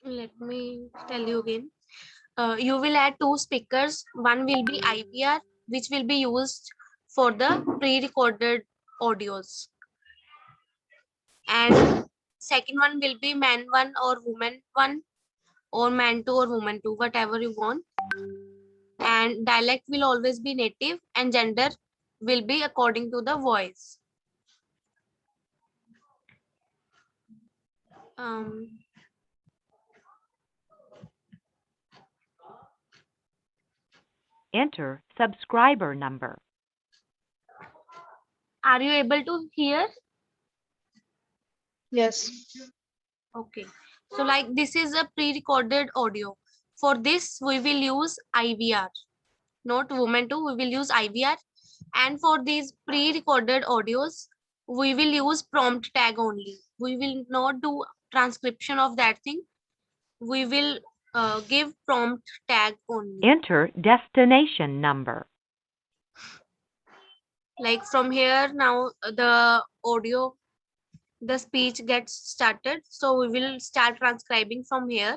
Let me tell you again. You will add two speakers. One will be IVR, which will be used for the pre-recorded audios, and second one will be man one or woman one, or man two or woman two, whatever you want. And dialect will always be native, and gender will be according to the voice. Um, Enter subscriber number. are you able to hear? Yes. Okay. So like this is a pre-recorded audio. For this, we will use IVR, not woman two, we will use IVR. And for these pre-recorded audios, we will use prompt tag only. We will not do transcription of that thing. We will give prompt tag only. Enter destination number. Like from here now, the audio, the speech gets started. So we will start transcribing from here.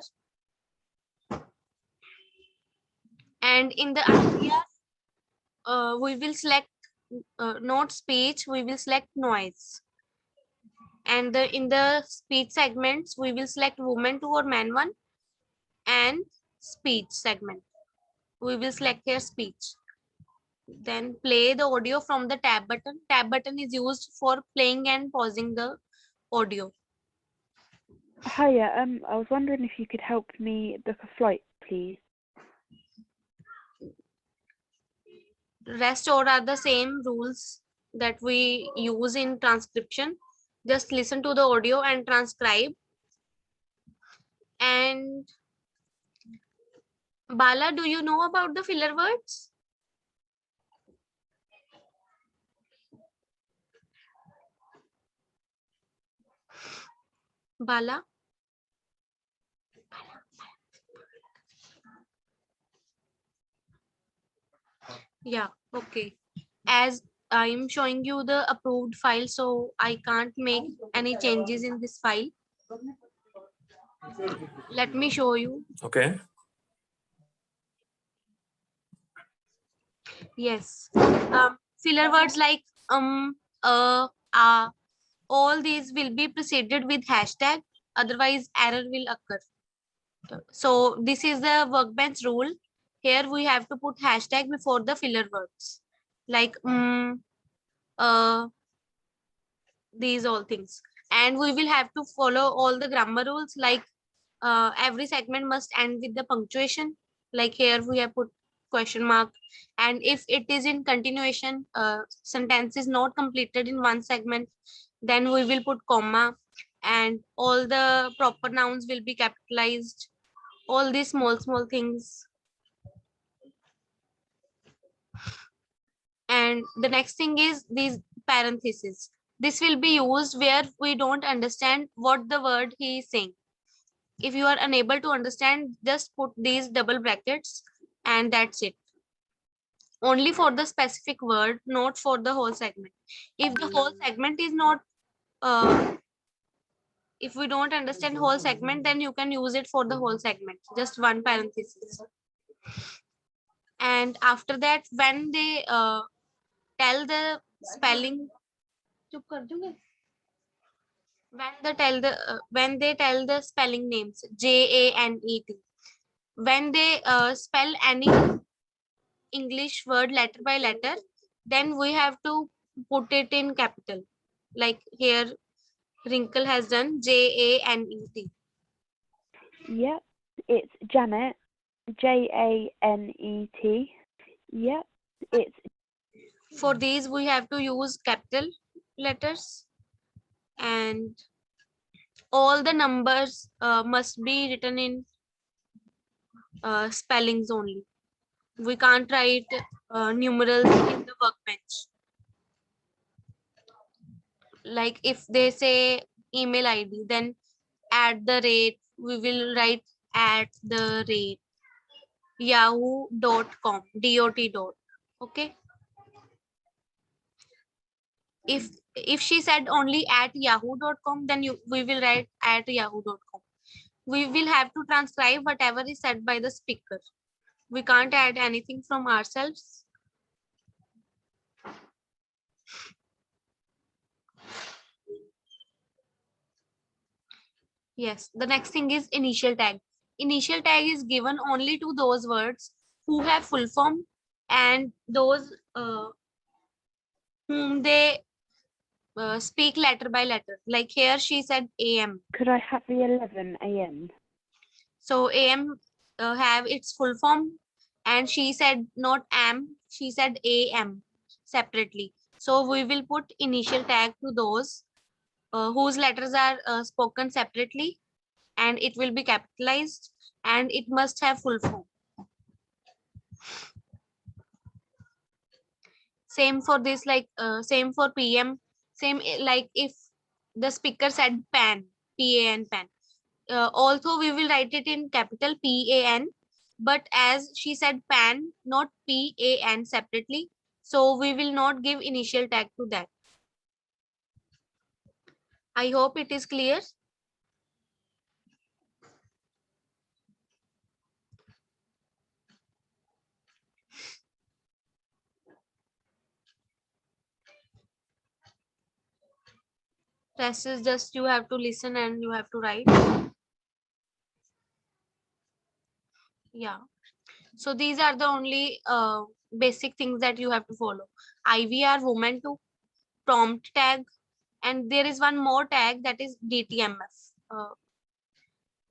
And in the IVR, we will select not speech, we will select noise. And in the speech segments, we will select woman two or man one, and speech segment. We will select here speech. Then play the audio from the tab button. Tab button is used for playing and pausing the audio. Hiya, I was wondering if you could help me book a flight, please. Rest all are the same rules that we use in transcription. Just listen to the audio and transcribe. And Bala, do you know about the filler words? Bala? Yeah, okay. As I'm showing you the approved file, so I can't make any changes in this file. Let me show you. Okay. Yes. Filler words like all these will be preceded with hashtag, otherwise error will occur. So this is the workbench rule. Here we have to put hashtag before the filler words, like these all things. And we will have to follow all the grammar rules, like every segment must end with the punctuation. Like here we have put question mark, and if it is in continuation, sentence is not completed in one segment, then we will put comma, and all the proper nouns will be capitalized. All these small things. And the next thing is these parentheses. This will be used where we don't understand what the word he is saying. If you are unable to understand, just put these double brackets, and that's it. Only for the specific word, not for the whole segment. If the whole segment is not, if we don't understand whole segment, then you can use it for the whole segment, just one parenthesis. And after that, when they tell the spelling, when they tell the spelling names, JANET, when they spell any English word letter by letter, then we have to put it in capital. Like here, Wrinkle has done JANET. Yep, it's Janet, JANET. Yep, it's. For these, we have to use capital letters, and all the numbers must be written in spellings only. We can't write numerals in the workbench. Like if they say email ID, then at the rate, we will write at the rate yahoo.com, dot. Okay. If she said only at yahoo.com, then we will write at yahoo.com. we will have to transcribe whatever is said by the speaker. We can't add anything from ourselves. Yes, the next thing is initial tag. Initial tag is given only to those words who have full form and those whom they speak letter by letter. Like here she said AM. Could I have the 11 a.m.? So AM have its full form, and she said not am, she said AM separately. So we will put initial tag to those whose letters are spoken separately, and it will be capitalized and it must have full form. Same for this, like same for PM, same like if the speaker said pan, PAN, pan. Although we will write it in capital PAN, but as she said pan, not PAN separately, so we will not give initial tag to that. I hope it is clear. Rest is just you have to listen and you have to write. Yeah. So these are the only basic things that you have to follow. IVR, woman to prompt tag, and there is one more tag that is DTMF.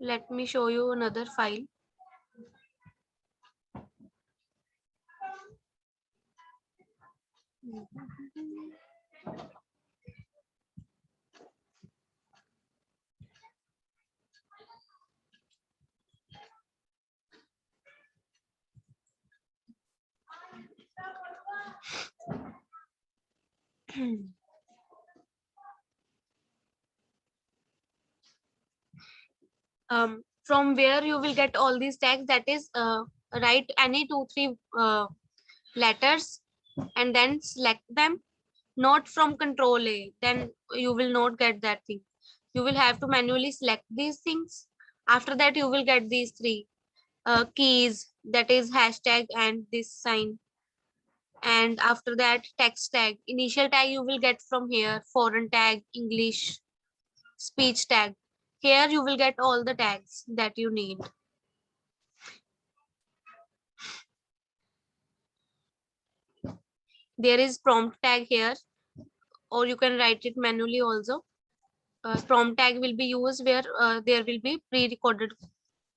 Let me show you another file. From where you will get all these tags, that is write any 2-3 letters and then select them, not from control A, then you will not get that thing. You will have to manually select these things. After that you will get these 3 keys, that is hashtag and this sign. And after that text tag, initial tag you will get from here, foreign tag, English, speech tag. Here you will get all the tags that you need. There is prompt tag here, or you can write it manually also. Prompt tag will be used where there will be pre-recorded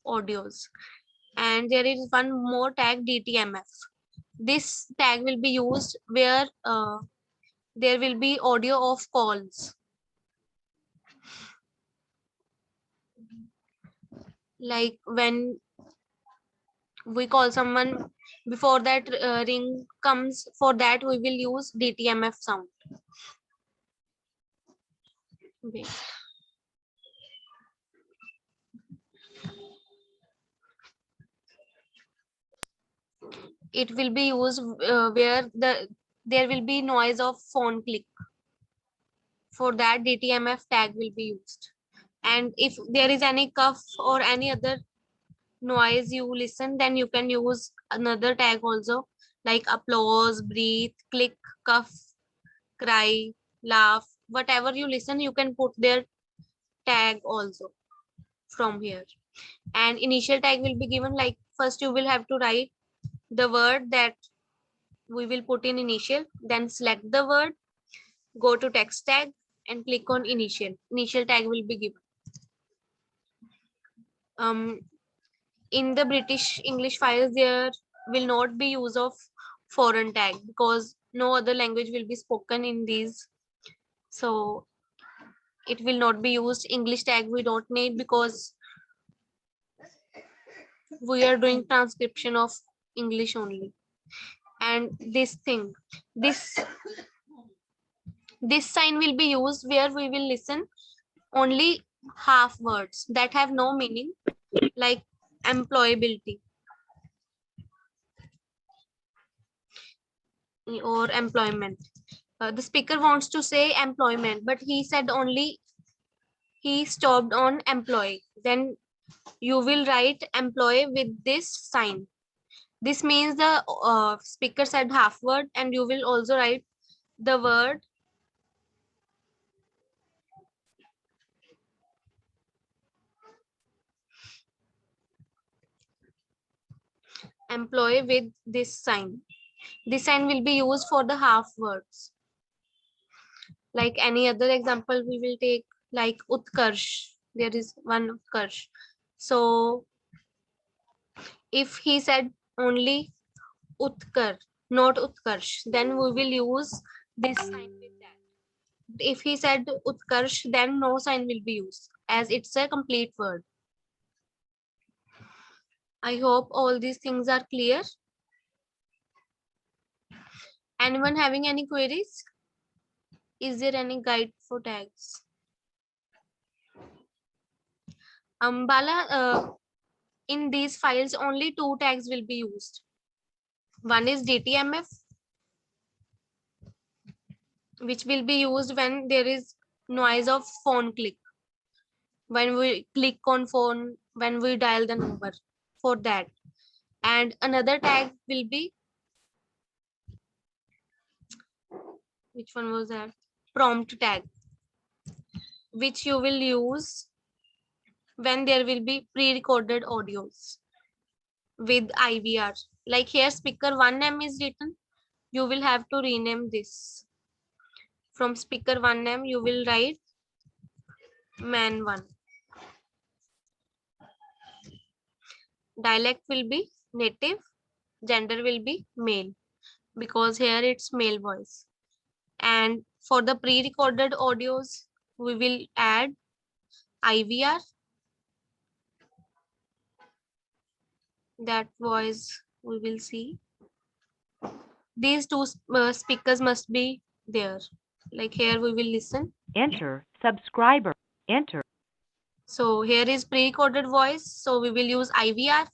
audios. And there is one more tag, DTMF. This tag will be used where there will be audio of calls. Like when we call someone, before that ring comes, for that we will use DTMF sound. Wait. It will be used where there will be noise of phone click. For that DTMF tag will be used. And if there is any cough or any other noise you listen, then you can use another tag also, like applause, breathe, click, cough, cry, laugh, whatever you listen, you can put their tag also from here. And initial tag will be given, like first you will have to write the word that we will put in initial, then select the word, go to text tag and click on initial. Initial tag will be given. In the British English files, there will not be use of foreign tag because no other language will be spoken in these. So it will not be used. English tag we don't need because we are doing transcription of English only. And this thing, this sign will be used where we will listen only half words that have no meaning, like employability or employment. The speaker wants to say employment, but he said only, he stopped on employee. Then you will write employee with this sign. This means the speaker said half word, and you will also write the word employee with this sign. This sign will be used for the half words. Like any other example we will take, like Utkarsh. There is one Utkarsh. So if he said only Utkar, not Utkarsh, then we will use this sign with that. If he said Utkarsh, then no sign will be used as it's a complete word. I hope all these things are clear. Anyone having any queries? Is there any guide for tags? Bala, in these files, only two tags will be used. One is DTMF, which will be used when there is noise of phone click. When we click on phone, when we dial the number for that. And another tag will be, which one was that? Prompt tag, which you will use when there will be pre-recorded audios with IVR. Like here, speaker 1M is written. You will have to rename this. From speaker 1M, you will write man 1. Dialect will be native. Gender will be male, because here it's male voice. And for the pre-recorded audios, we will add IVR. That voice we will see. These two speakers must be there. Like here we will listen. Enter subscriber. Enter. So here is pre-recorded voice. So we will use IVR.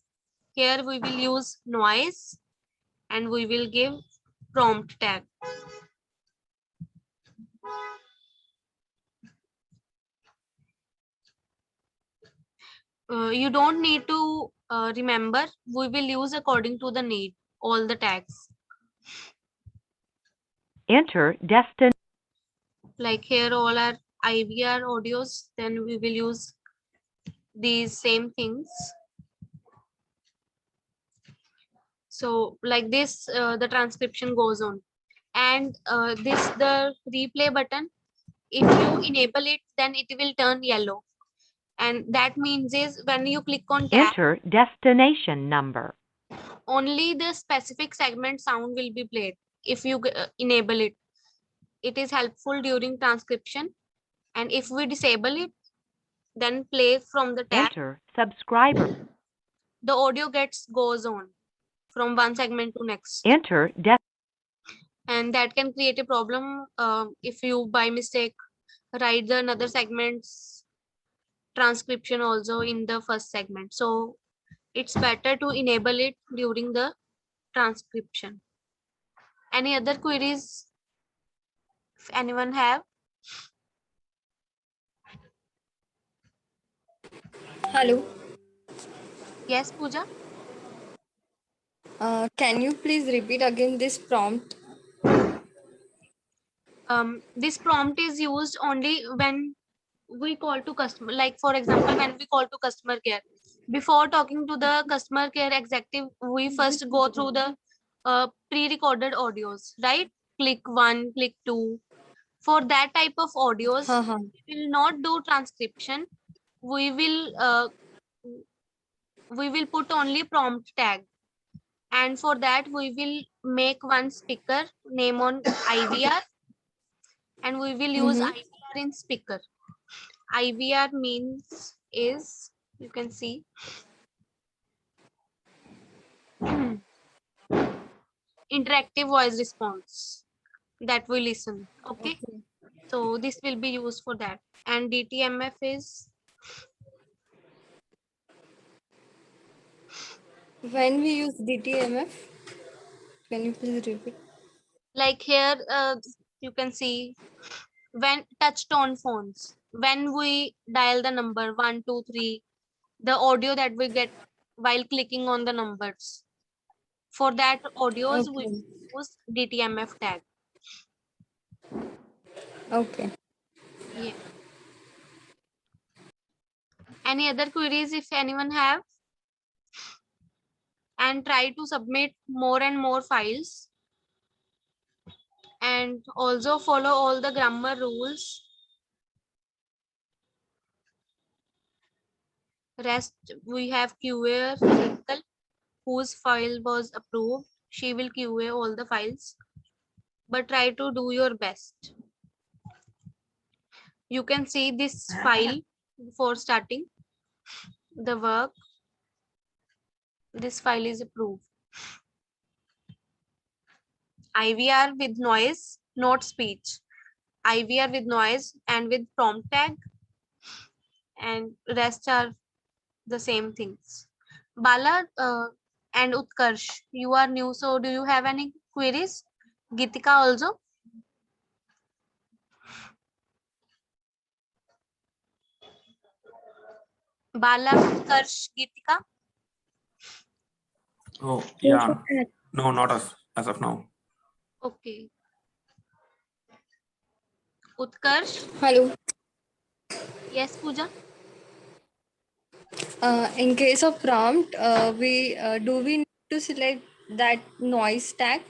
Here we will use noise, and we will give prompt tag. You don't need to remember. We will use according to the need all the tags. Enter destination. Like here all are IVR audios, then we will use these same things. So like this, the transcription goes on. And this, the replay button, if you enable it, then it will turn yellow. And that means is when you click on tab, Enter destination number. only the specific segment sound will be played. If you enable it, it is helpful during transcription. And if we disable it, then play from the tab, Enter subscriber. the audio goes on from one segment to next. Enter And that can create a problem if you by mistake write the another segment's transcription also in the first segment. So it's better to enable it during the transcription. Any other queries? If anyone have? Hello. Yes, Pooja. Can you please repeat again this prompt? This prompt is used only when we call to customer. Like for example, when we call to customer care, before talking to the customer care executive, we first go through the pre-recorded audios, right? Click 1, click 2. For that type of audios, Haha. we will not do transcription. We will put only prompt tag, and for that we will make one speaker name on IVR, and we will use Mm-hmm. IVR in speaker. IVR means is, you can see, interactive voice response, that we listen. Okay, so this will be used for that. And DTMF is, When we use DTMF, can you please repeat? like here you can see, when touch tone phones, when we dial the number 1 2 3, the audio that we get while clicking on the numbers. For that audios, we Okay. use DTMF tag. Okay. Yeah. Any other queries if anyone have? And try to submit more and more files. And also follow all the grammar rules. Rest, we have QA Rinkel, whose file was approved. She will QA all the files. But try to do your best. You can see this file before starting the work. This file is approved. IVR with noise, not speech. IVR with noise and with prompt tag, and rest are the same things. Bala and Utkarsh, you are new, so do you have any queries? Gitika also? Bala, Utkarsh, Gitika? Oh, yeah. No, not as of now. Okay. Utkarsh? Hello. Yes, Pooja? In case of prompt, we need to select that noise tag?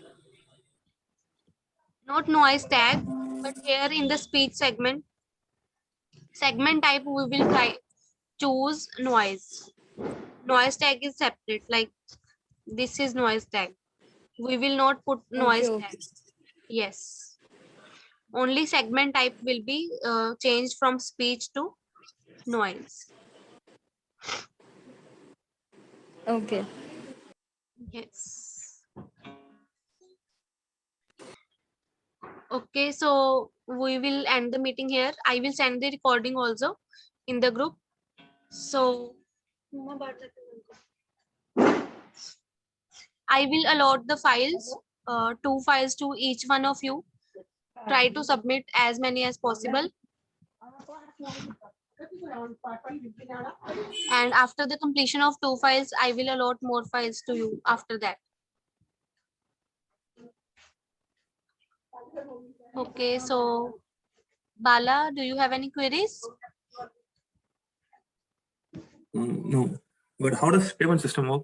Not noise tag, but here in the speech segment type, we will try choose noise. Noise tag is separate, like this is noise tag. We will not put noise Okay. tag. Yes. Only segment type will be changed from speech to noise. Okay. Yes. Okay, so we will end the meeting here. I will send the recording also in the group. So I will allot the files, 2 files to each one of you. Try to submit as many as possible. And after the completion of 2 files, I will allot more files to you after that. Okay, so Bala, do you have any queries? No. But how does payment system work?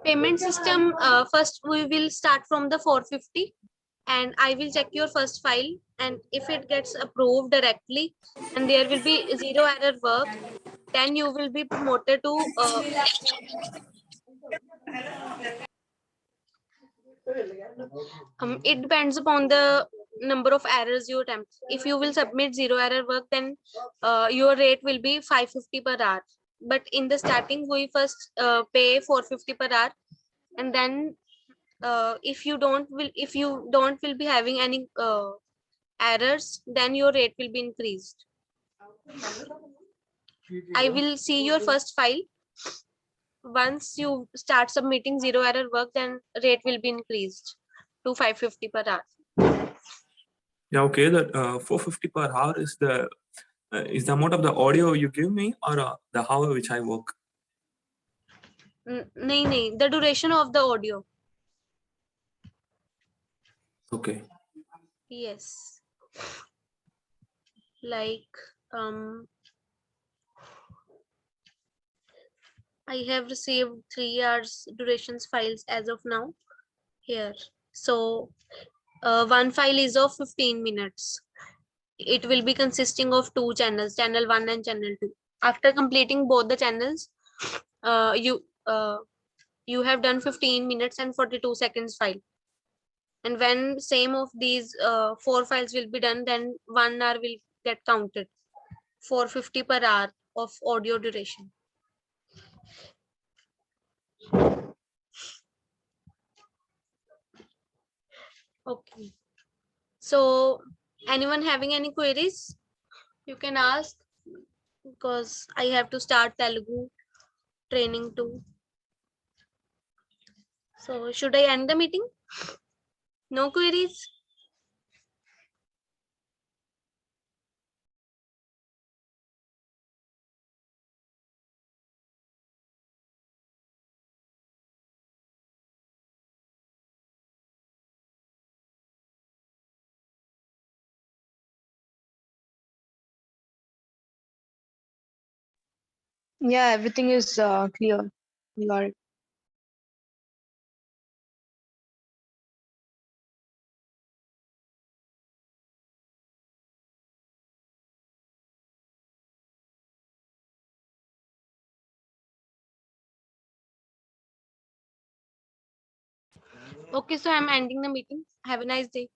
Payment system, first we will start from the 450 and I will check your first file, and if it gets approved directly and there will be 0 error work, then you will be promoted to it depends upon the number of errors you attempt. If you will submit 0 error work, then your rate will be 550 per hour. But in the starting, we first pay 450 per hour, and then if you don't will be having any errors, then your rate will be increased. I will see your first file. Once you start submitting 0 error work, then rate will be increased to 550 per hour. Yeah, okay. That 450 per hour is the amount of the audio you give me, or the hour which I work? No, the duration of the audio. Okay. Yes. Like I have received 3 hours durations files as of now here. So one file is of 15 minutes. It will be consisting of 2 channels, channel 1 and channel 2. After completing both the channels, you have done 15 minutes and 42 seconds file. And when same of these 4 files will be done, then 1 hour will get counted. 450 per hour of audio duration. Okay. So anyone having any queries, you can ask, because I have to start Telugu training too. So should I end the meeting? No queries? Yeah, everything is clear. We got it. Okay, so I'm ending the meeting. Have a nice day.